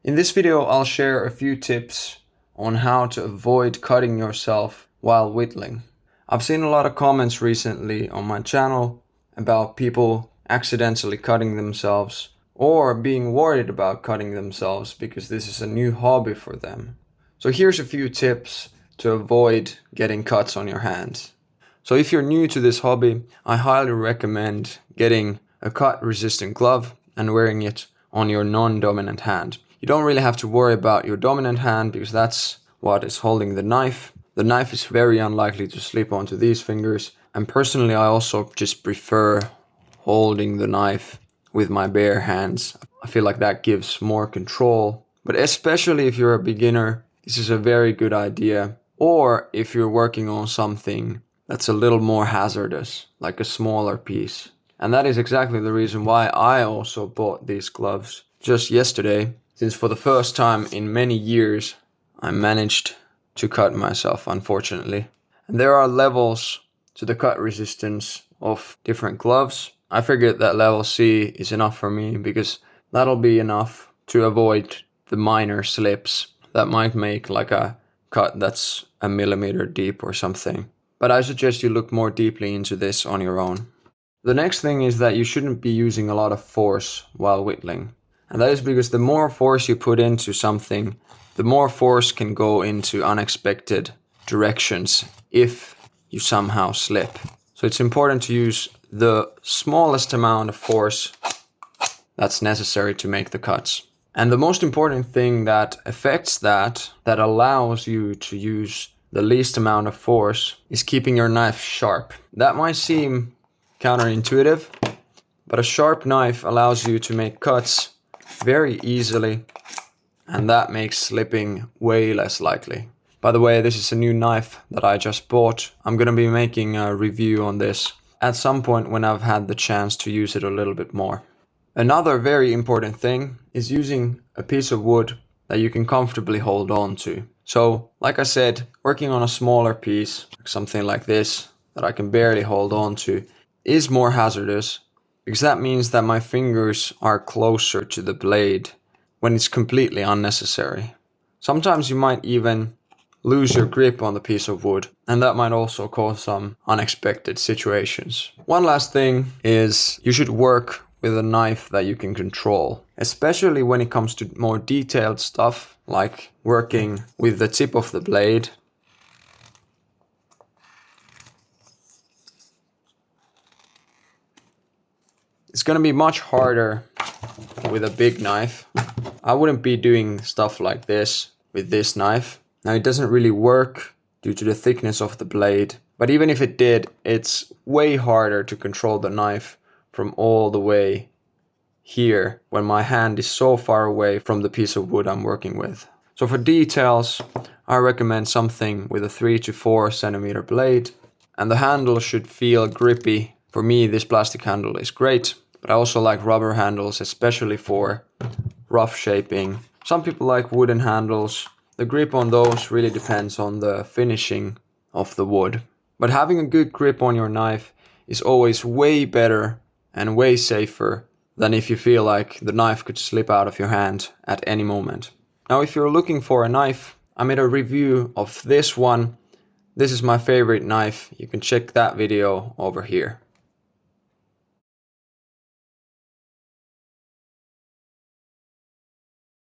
In this video, I'll share a few tips on how to avoid cutting yourself while whittling. I've seen a lot of comments recently on my channel about people accidentally cutting themselves or being worried about cutting themselves because this is a new hobby for them. So here's a few tips to avoid getting cuts on your hands. So if you're new to this hobby, I highly recommend getting a cut-resistant glove and wearing it on your non-dominant hand. You don't really have to worry about your dominant hand because that's what is holding the knife. The knife is very unlikely to slip onto these fingers, and personally I also just prefer holding the knife with my bare hands. I feel like that gives more control, but especially if you're a beginner, this is a very good idea. Or if you're working on something that's a little more hazardous, like a smaller piece. And that is exactly the reason why I also bought these gloves just yesterday, since for the first time in many years, I managed to cut myself, unfortunately. And there are levels to the cut resistance of different gloves. I figured that level C is enough for me because that'll be enough to avoid the minor slips that might make like a cut that's a millimeter deep or something. But I suggest you look more deeply into this on your own. The next thing is that you shouldn't be using a lot of force while whittling. And that is because the more force you put into something, the more force can go into unexpected directions if you somehow slip. So it's important to use the smallest amount of force that's necessary to make the cuts. And the most important thing that affects that allows you to use the least amount of force, is keeping your knife sharp. That might seem counterintuitive, but a sharp knife allows you to make cuts very easily, and that makes slipping way less likely. By the way, this is a new knife that I just bought. I'm gonna be making a review on this at some point when I've had the chance to use it a little bit more. Another very important thing is using a piece of wood that you can comfortably hold on to. So, like I said, working on a smaller piece, something like this, that I can barely hold on to, is more hazardous, because that means that my fingers are closer to the blade when it's completely unnecessary. Sometimes you might even lose your grip on the piece of wood, and that might also cause some unexpected situations. One last thing is you should work with a knife that you can control, especially when it comes to more detailed stuff, like working with the tip of the blade. It's gonna be much harder with a big knife. I wouldn't be doing stuff like this with this knife. Now it doesn't really work due to the thickness of the blade, but even if it did, it's way harder to control the knife from all the way here when my hand is so far away from the piece of wood I'm working with. So for details, I recommend something with a 3 to 4 centimeter blade, and the handle should feel grippy. For me, this plastic handle is great, but I also like rubber handles, especially for rough shaping. Some people like wooden handles. The grip on those really depends on the finishing of the wood. But having a good grip on your knife is always way better and way safer than if you feel like the knife could slip out of your hand at any moment. Now, if you're looking for a knife, I made a review of this one. This is my favorite knife. You can check that video over here.